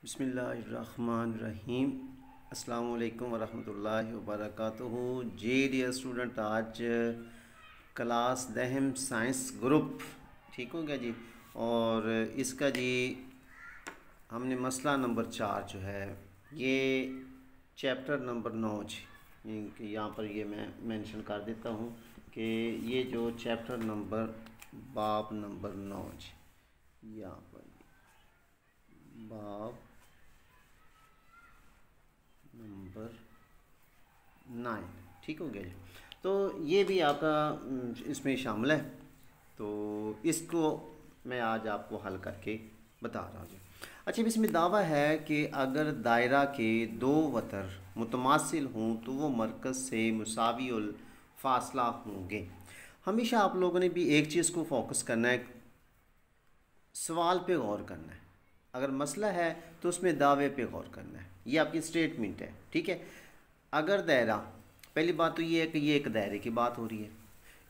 बिस्मिल्लाहिर्रहमानिर्रहीम। अस्सलामु अलैकुम वरहमतुल्लाहि वबरकातुहू। जी डियर स्टूडेंट, आज क्लास दहम साइंस ग्रुप ठीक हो गया जी। और इसका जी हमने मसला नंबर 4 जो है ये चैप्टर नंबर 9 जी, यहाँ पर ये मैं मेंशन कर देता हूँ कि ये जो चैप्टर नंबर बाब नंबर 9 जी, यहाँ पर बाब नंबर 9 ठीक हो गया जी। तो ये भी आपका इसमें शामिल है, तो इसको मैं आज आपको हल करके बता रहा हूँ जी। अच्छा, इसमें दावा है कि अगर दायरा के दो वतर मुतमासिल हों तो वो मरकज़ से मुसावी उल फासला होंगे। हमेशा आप लोगों ने भी एक चीज़ को फोकस करना है, सवाल पे गौर करना है। अगर मसला है तो उसमें दावे पे गौर करना है। ये आपकी स्टेटमेंट है, ठीक है। अगर दायरा, पहली बात तो ये है कि ये एक दायरे की बात हो रही है,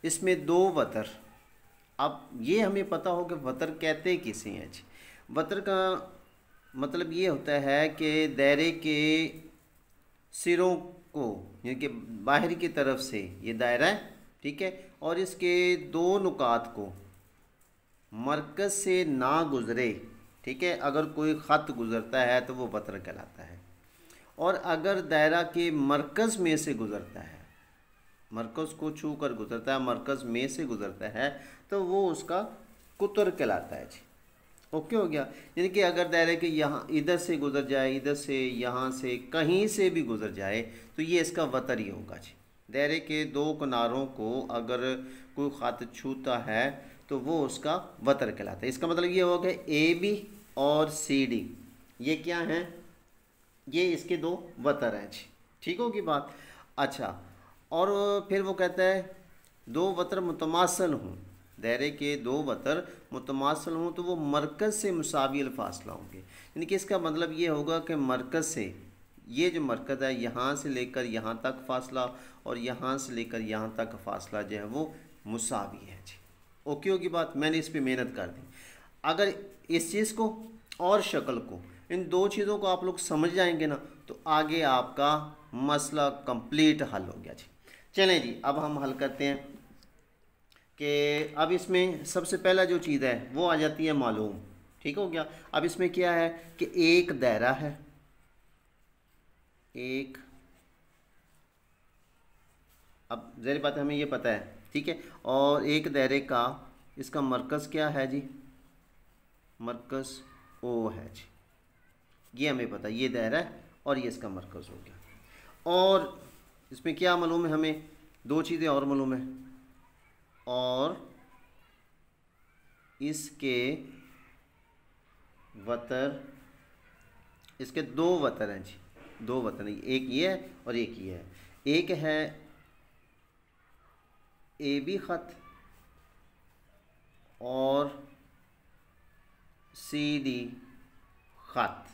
इसमें दो वतर। अब ये हमें पता हो कि वतर कहते किसे हैं जी। वतर का मतलब ये होता है कि दायरे के सिरों को, यानी कि बाहर की तरफ से ये दायरा है, ठीक है, और इसके दो नुकात को मरकज़ से ना गुज़रे, ठीक है। अगर कोई ख़त गुज़रता है तो वो वतर कहलाता है। और अगर दायरा के मरकज़ में से गुज़रता है, मरकज़ को छू कर गुज़रता है, मरकज़ में से गुज़रता है, तो वो उसका कुतर कहलाता है जी। ओके हो गया। यानी कि अगर दायरे के यहाँ इधर से गुज़र जाए, इधर से, यहाँ से, कहीं से भी गुज़र जाए, तो ये इसका वतर ही होगा जी। दायरे के दो किनारों को अगर कोई ख़त छूता है तो वो उसका वतर कहलाता है। इसका मतलब ये होगा कि ए बी और सी डी ये क्या हैं, ये इसके दो वतर हैं जी। ठीक होगी बात। अच्छा, और फिर वो कहता है दो वतर मुतमासल हों, दायरे के दो वतर मुतमासल हों तो वो मरकज़ से मुसावी फासला होंगे। यानी कि इसका मतलब ये होगा कि मरकज़ से, ये जो मरकज़ है यहाँ से लेकर यहाँ तक फासला और यहाँ से लेकर यहाँ तक फासला जो है वो मुसावी है जी। ओके होगी बात। मैंने इस पर मेहनत कर दी। अगर इस चीज़ को और शक्ल को, इन दो चीज़ों को आप लोग समझ जाएंगे ना, तो आगे आपका मसला कंप्लीट हल हो गया जी। चलें जी, अब हम हल करते हैं कि अब इसमें सबसे पहला जो चीज़ है वो आ जाती है मालूम। ठीक हो गया। अब इसमें क्या है कि एक दायरा है, एक, अब ज़ाहिर बात है हमें ये पता है, ठीक है। और एक दायरे का इसका मरकज़ क्या है जी, मरकज़ ओ है जी। ये हमें पता है, ये दायरा है और ये इसका मरकज़ हो गया। और इसमें क्या मालूम है हमें, दो चीज़ें और मालूम है, और इसके वतर, इसके दो वतर हैं जी, दो वतर हैं, एक ये है और एक ये है। एक है ए बी ख़त और सी डी ख़त।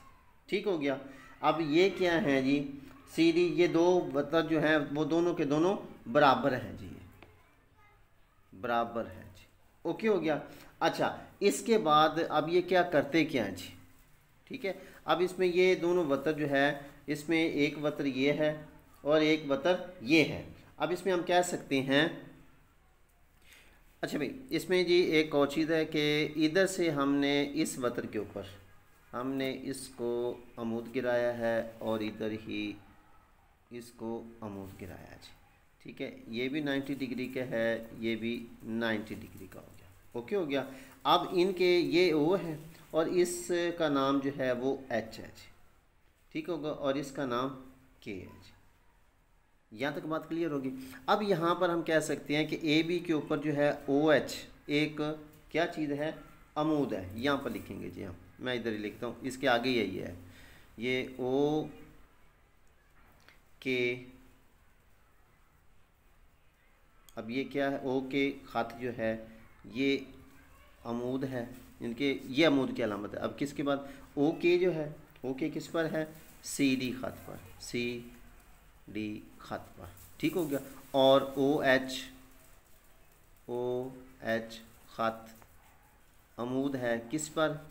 ठीक हो गया। अब ये क्या है जी, सी डी, ये दो वतर जो हैं वो दोनों के दोनों बराबर हैं जी, ये बराबर है जी। ओके हो गया। अच्छा, इसके बाद अब ये क्या करते क्या हैं जी, ठीक है। अब इसमें ये दोनों वतर जो है, इसमें एक वतर ये है और एक वतर ये है। अब इसमें हम कह सकते हैं, अच्छा भाई, इसमें जी एक और चीज़ है कि इधर से हमने इस वतर के ऊपर हमने इसको अमूद गिराया है और इधर ही इसको अमूद गिराया है जी। ठीक है, ये भी 90 डिग्री का है, ये भी 90 डिग्री का हो गया। ओके हो गया। अब इनके ये ओ है और इसका नाम जो है वो एच है जी। ठीक होगा, और इसका नाम के है जी। यहाँ तक बात क्लियर होगी। अब यहाँ पर हम कह सकते हैं कि ए बी के ऊपर जो है ओ एच एक क्या चीज़ है, अमूद है। यहाँ पर लिखेंगे जी हम, मैं इधर ही लिखता हूँ, इसके आगे यही है, ये ओ के। अब ये क्या है, ओ के ख़त जो है ये अमूद है, इनके ये अमूद की अलामत है। अब किसके बाद ओ के जो है, ओ के किस पर है, सी डी ख़त पर, सी डी ख़त पर। ठीक हो गया। और ओ एच ख़त अमूद है किस पर,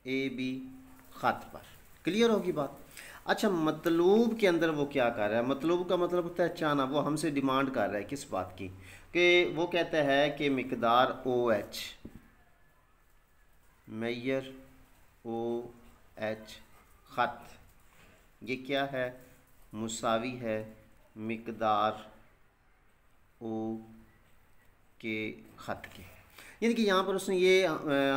ए बी ख़त पर। क्लियर होगी बात। अच्छा, मतलूब के अंदर वो क्या कर रहा है? मतलूब का मतलब होता है चाहना। वो हमसे डिमांड कर रहा है किस बात की? कि वो कहता है कि मिकदार O H, Maihar O H ख़त, ये क्या है? मुसावी है मिकदार ओ के ख़त के। यानी कि यहाँ पर उसने ये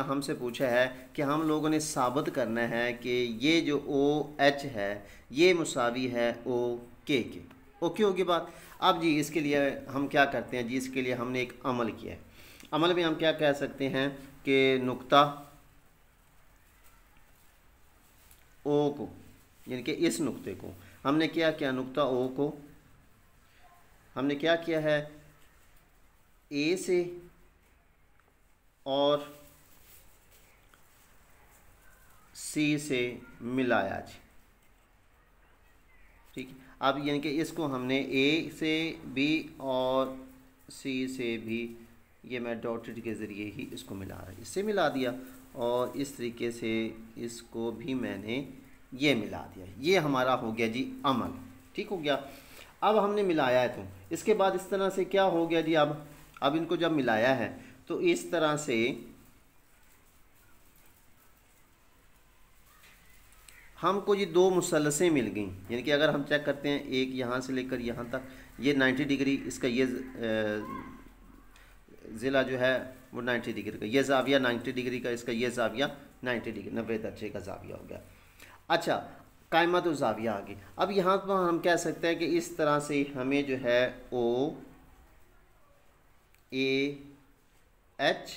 हमसे पूछा है कि हम लोगों ने साबित करना है कि ये जो ओ एच है ये मुसावी है ओ के। ओके होगी बात। अब जी इसके लिए हम क्या करते हैं जी? इसके लिए हमने एक अमल किया है। अमल में हम क्या कह सकते हैं कि नुक्ता ओ को, यानी कि इस नुक्ते को हमने क्या किया? नुक्ता ओ को हमने क्या किया है? ए से और सी से मिलाया जी। ठीक है। अब यानी कि इसको हमने ए से भी और सी से भी, ये मैं डॉटेड के ज़रिए ही इसको मिला रहा है, इससे मिला दिया और इस तरीके से इसको भी मैंने ये मिला दिया। ये हमारा हो गया जी अमल। ठीक हो गया। अब हमने मिलाया है तो इसके बाद इस तरह से क्या हो गया जी? अब इनको जब मिलाया है तो इस तरह से हमको ये दो मुसल्लसें मिल गई। यानी कि अगर हम चेक करते हैं, एक यहाँ से लेकर यहाँ तक, ये 90 डिग्री इसका ये ज़िला जो है वो 90 डिग्री का, ये ज़ाविया 90 डिग्री का, इसका ये ज़ाविया 90 डिग्री 90 दर्जे का ज़ाविया हो गया। अच्छा, कायमा तो ज़ाविया आ गई। अब यहाँ पर हम कह सकते हैं कि इस तरह से हमें जो है ओ ए एच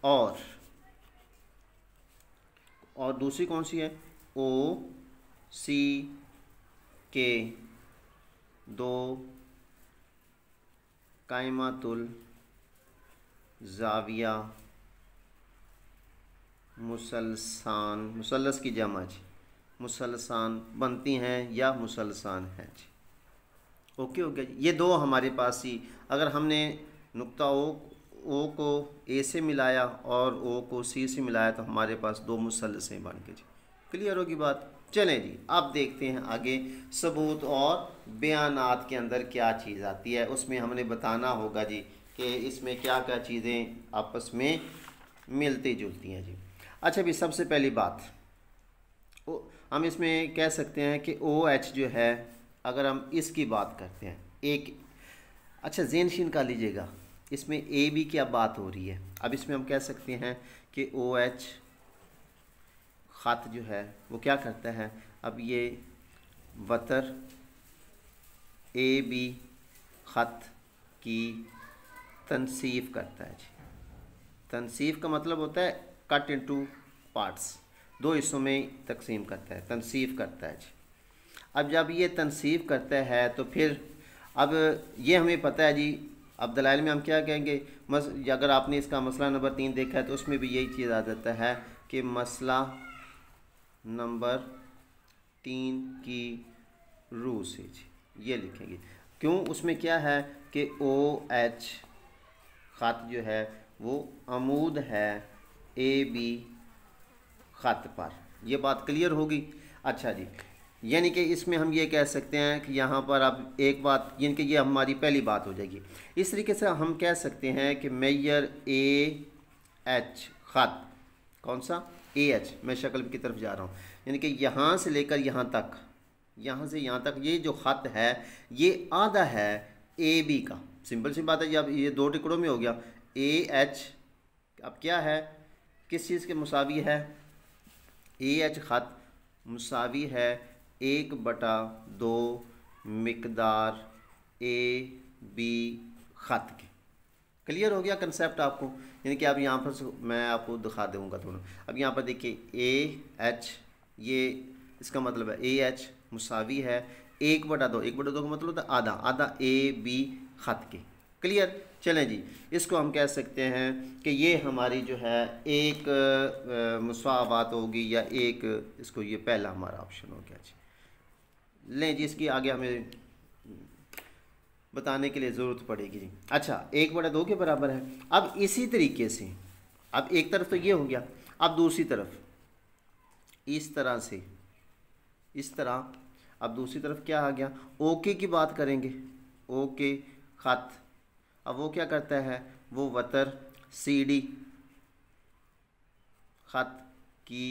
और दूसरी कौन सी है? ओ सी के दो कायमातुल ज़ाविया मुसलसान, मुसल्लस की जमा जी, मुसलसान बनती हैं या मुसलसान हैं जी। ओके हो गया जी। ये दो हमारे पास ही, अगर हमने नुक्ता ओ को ए से मिलाया और ओ को सी से मिलाया तो हमारे पास दो मुसल्लसें बन गए जी। क्लियर होगी बात। चलें जी, अब देखते हैं आगे सबूत और बयानात के अंदर क्या चीज़ आती है। उसमें हमने बताना होगा जी कि इसमें क्या क्या चीज़ें आपस में मिलती जुलती हैं जी। अच्छा भी, सबसे पहली बात हम इसमें कह सकते हैं कि ओ एच जो है, अगर हम इसकी बात करते हैं एक, अच्छा ज़ेनशीन कर लीजिएगा, इसमें ए बी की अब बात हो रही है। अब इसमें हम कह सकते हैं कि ओ एच ख़त जो है वो क्या करता है? अब ये वतर ए बी ख़त की तनसीफ़ करता है जी। तनसीफ़ का मतलब होता है कट इनटू पार्ट्स, दो हिस्सों में तकसीम करता है, तनसीफ़ करता है जी। अब जब ये तनसीफ़ करता है तो फिर अब ये हमें पता है जी। अब दलाइल में हम क्या कहेंगे? अगर आपने इसका मसला नंबर 3 देखा है तो उसमें भी यही चीज़ आ जाता है कि मसला नंबर 3 की रूह से जी, ये लिखेंगे। क्यों? उसमें क्या है कि ओ एच ख़त जो है वो अमूद है ए बी ख़त पर। यह बात क्लियर होगी। अच्छा जी, यानी कि इसमें हम ये कह सकते हैं कि यहाँ पर अब एक बात, यानी कि ये हमारी पहली बात हो जाएगी। इस तरीके से हम कह सकते हैं कि मैयर ए एच ख़त, कौन सा? ए एच, मैं शक्ल की तरफ जा रहा हूँ, यानी कि यहाँ से लेकर यहाँ तक, यहाँ से यहाँ तक ये जो ख़त है ये आधा है ए बी का। सिंपल सी बात है जी। अब ये दो टुकड़ों में हो गया। ए एच अब क्या है, किस चीज़ के मुसावी है? ए एच ख़त मुसावी है 1/2 मिकदार ए बी ख़त के। क्लियर हो गया कंसेप्ट आपको? यानी कि अब यहाँ पर मैं आपको दिखा दूँगा दोनों। अब यहाँ पर देखिए ए एच, ये इसका मतलब है ए एच मुसावी है 1/2, 1/2 का मतलब होता है आधा, आधा ए बी ख़त के। क्लियर? चलें जी, इसको हम कह सकते हैं कि ये हमारी जो है एक मुसावात होगी या एक, इसको ये पहला हमारा ऑप्शन हो गया जी। लें जी, इसकी आगे हमें बताने के लिए ज़रूरत पड़ेगी जी। अच्छा, 1/2 के बराबर है। अब इसी तरीके से, अब एक तरफ तो ये हो गया, अब दूसरी तरफ इस तरह से, इस तरह। अब दूसरी तरफ क्या आ गया, ओके की बात करेंगे, ओके ख़त। अब वो क्या करता है, वो वतर सीडी ख़त की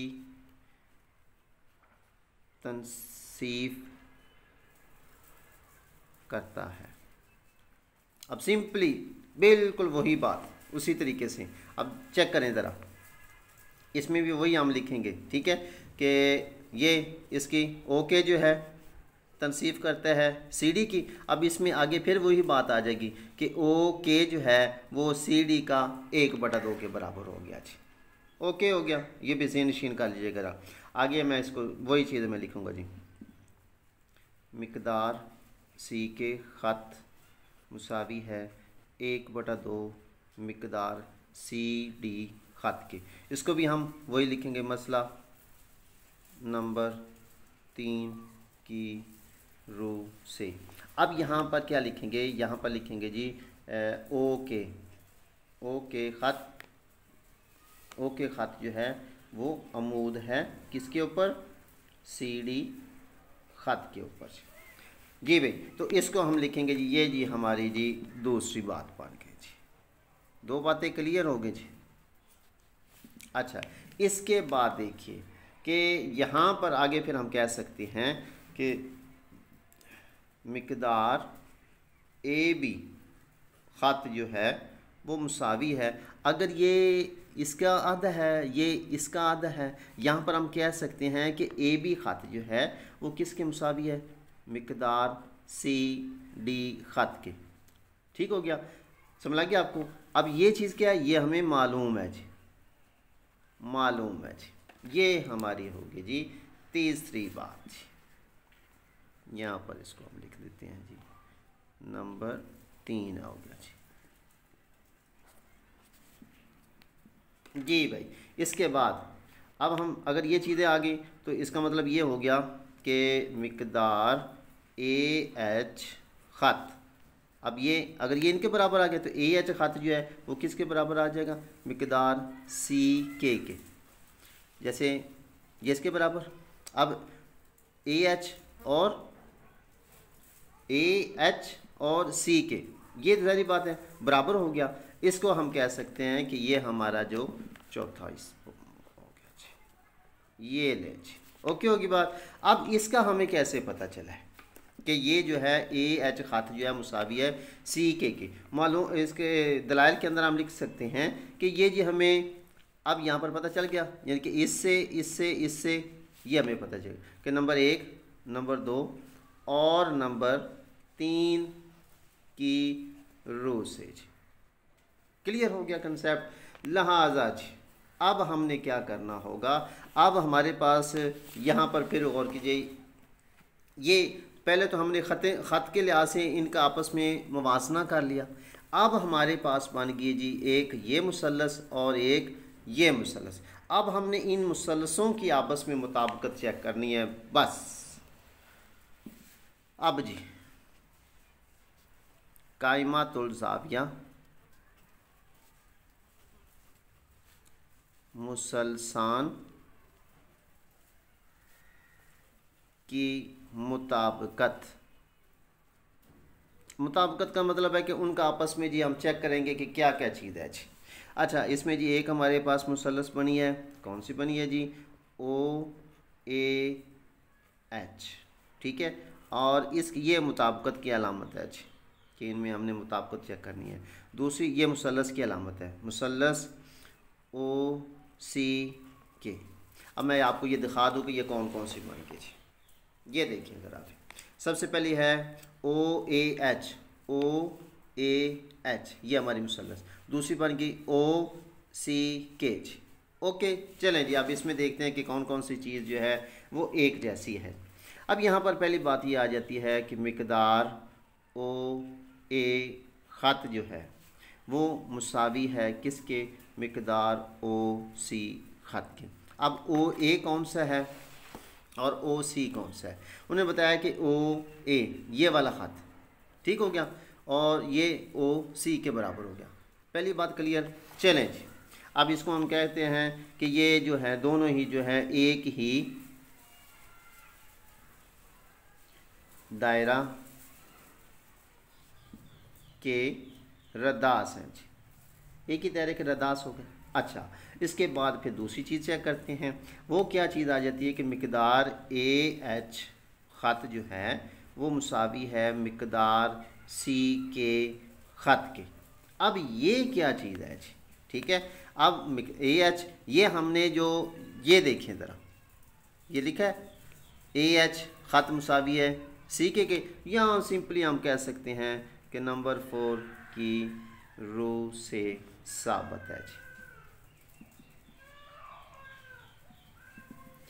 तनसीफ करता है। अब सिंपली बिल्कुल वही बात उसी तरीके से अब चेक करें ज़रा, इसमें भी वही हम लिखेंगे, ठीक है, कि ये इसकी ओके जो है तनसीफ करता है सीडी की। अब इसमें आगे फिर वही बात आ जाएगी कि ओके जो है वो सीडी का 1/2 के बराबर हो गया जी। ओके हो गया, ये भी ज़हन नशीन कर लीजिएगा। आगे मैं इसको वही चीज़ मैं लिखूँगा जी, मिकदार सी के ख़त मुसावी है 1/2 मिकदार सी डी ख़त के। इसको भी हम वही लिखेंगे, मसला नंबर 3 की रो से। अब यहाँ पर क्या लिखेंगे, यहाँ पर लिखेंगे जी ओके, ओके ख़त, ओके ख़त जो है वो अमूद है किसके ऊपर, सीडी ख़त के ऊपर जी भाई। तो इसको हम लिखेंगे जी, ये जी हमारी जी दूसरी बात बन गई जी। 2 बातें क्लियर हो गई जी। अच्छा, इसके बाद देखिए कि यहाँ पर आगे फिर हम कह सकते हैं कि मिकदार ए बी ख़त जो है वो मुसावी है, अगर ये इसका आधा है, ये इसका आधा है, यहाँ पर हम कह सकते हैं कि ए बी ख़त जो है वो किसके मुसावी है, मिकदार सी डी ख़त के। ठीक हो गया, समझ लग गया आपको। अब ये चीज़ क्या है, ये हमें मालूम है जी, मालूम है जी। ये हमारी होगी जी तीसरी बात जी। यहाँ पर इसको हम लिख देते हैं जी, नंबर 3 हो गया जी भाई। इसके बाद अब हम अगर ये चीज़ें आ गई तो इसका मतलब ये हो गया कि मिकदार ए एच ख़त, अब ये अगर ये इनके बराबर आ गया तो ए एच ख़त जो है वो किसके बराबर आ जाएगा, मिकदार सी के। जैसे ये इसके बराबर, अब ए एच और सी के, ये तो सारी बात है बराबर हो गया। इसको हम कह सकते हैं कि ये हमारा जो चौथा इस हो गया जी, ये ले जी, ओके होगी बात। अब इसका हमें कैसे पता चला है कि ये जो है ए एच ख़त जो है मुसावी है सी के मालूम, इसके दलाइल के अंदर हम लिख सकते हैं कि ये जी हमें अब यहाँ पर पता चल गया, यानी कि इससे इससे इससे ये हमें पता चल गया कि नंबर 1, नंबर 2 और नंबर 3 की रो से जी। क्लियर हो गया कंसेप्ट। लिहाजा जी अब हमने क्या करना होगा, अब हमारे पास यहाँ पर फिर गौर कीजिए, ये पहले तो हमने ख़त के लिहाज से इनका आपस में मुवाजना कर लिया। अब हमारे पास बन गई जी एक ये मुसल्लस और एक ये मुसल्लस। अब हमने इन मुसल्लसों की आपस में मुताबिकत चेक करनी है बस। अब जी कायमातुल ज़ाविया मुसलसान की मुताबिकत, मुताबिकत का मतलब है कि उनका आपस में जी हम चेक करेंगे कि क्या क्या चीज़ है जी। अच्छा, इसमें जी एक हमारे पास मुसल्लस बनी है, कौन सी बनी है जी, ओ ए एच, ठीक है, और इस ये मुताबिकत की अलामत है जी कि इनमें हमने मुताबिकत चेक करनी है। दूसरी ये मुसल्लस की अलामत है, मुसल्लस ओ सी के। अब मैं आपको ये दिखा दूँ कि ये कौन कौन सी बन गई जी। ये देखिए ज़रा, सबसे पहली है ओ A H, O A H, ये हमारी मुसल्लस। दूसरी बन गई ओ सी के जी। ओके, चलें जी अब इसमें देखते हैं कि कौन कौन सी चीज़ जो है वो एक जैसी है। अब यहाँ पर पहली बात ये आ जाती है कि मिकदार ओ ए ख़त जो है वो मुसावी है किसके, मिकदार ओ सी ख़त के। अब ओ ए कौन सा है और ओ सी कौन सा है, उन्हें बताया कि ओ ए ये वाला ख़त, ठीक हो गया, और ये ओ सी के बराबर हो गया। पहली बात क्लियर। चलें जी अब इसको हम कहते हैं कि ये जो है दोनों ही जो है एक ही दायरा के रदास हैं जी, एक ही दायरे के रदास हो गए। अच्छा, इसके बाद फिर दूसरी चीज़ चेक करते हैं, वो क्या चीज़ आ जाती है कि मिकदार AH ख़त जो है वो मुसावी है मिकदार CK ख़त के। अब ये क्या चीज़ है जी, ठीक है। अब AH ये हमने जो ये देखें ज़रा, ये लिखा है AH ख़त मुसावी है CK के, यहाँ सिंपली हम कह सकते हैं कि नंबर 4 की रो से साबित है जी।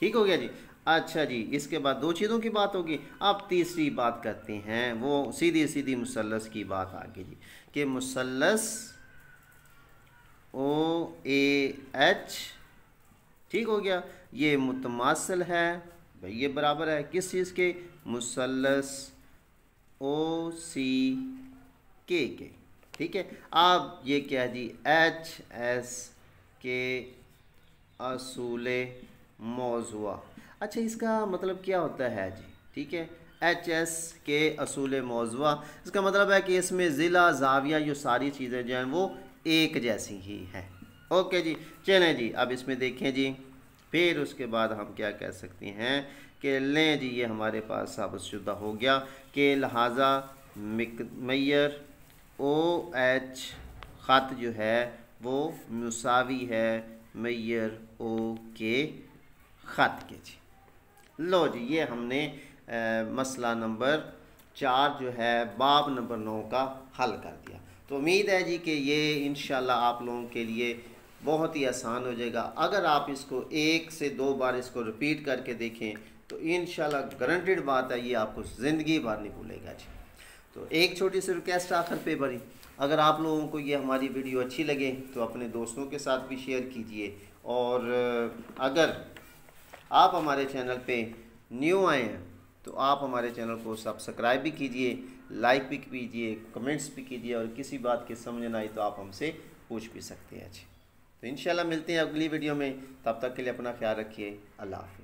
ठीक हो गया जी। अच्छा जी, इसके बाद दो चीज़ों की बात होगी। अब तीसरी बात करते हैं, वो सीधी सीधी मुसल्लस की बात आ गई जी कि मुसल्लस OAH, ठीक हो गया, ये मुतमासिल है भाई, ये बराबर है किस चीज़ के, मुसल्लस OCK के। ठीक है, अब ये क्या है जी, HS के असूले मौज़ूआ। अच्छा, इसका मतलब क्या होता है जी, ठीक है, HS के असूल मौज़ूआ, इसका मतलब है कि इसमें ज़िला ज़ाविया जो सारी चीज़ें जो हैं वो एक जैसी ही हैं। ओके जी, चलें जी, अब इसमें देखें जी, फिर उसके बाद हम क्या कह सकते हैं कि लें जी, ये हमारे पास साबितशुदा हो गया कि लिहाजा मैयर OH ख़त जो है वो मुसावी है मैयर O के ख़त के जी। लो जी, ये हमने मसला नंबर 4 जो है बाब नंबर 9 का हल कर दिया। तो उम्मीद है जी कि ये इंशाल्लाह आप लोगों के लिए बहुत ही आसान हो जाएगा। अगर आप इसको 1 से 2 बार इसको रिपीट करके देखें तो इंशाल्लाह गारंटेड बात है ये आपको ज़िंदगी भर नहीं भूलेगा जी। तो एक छोटी सी रिक्वेस्ट आखिर पे बड़ी, अगर आप लोगों को ये हमारी वीडियो अच्छी लगे तो अपने दोस्तों के साथ भी शेयर कीजिए, और अगर आप हमारे चैनल पे न्यू आए हैं तो आप हमारे चैनल को सब्सक्राइब भी कीजिए, लाइक भी कीजिए, कमेंट्स भी कीजिए, और किसी बात की समझ ना आई तो आप हमसे पूछ भी सकते हैं। अच्छा, तो इंशाल्लाह मिलते हैं अगली वीडियो में, तब तक के लिए अपना ख्याल रखिए। अल्लाह हाफ़िज़।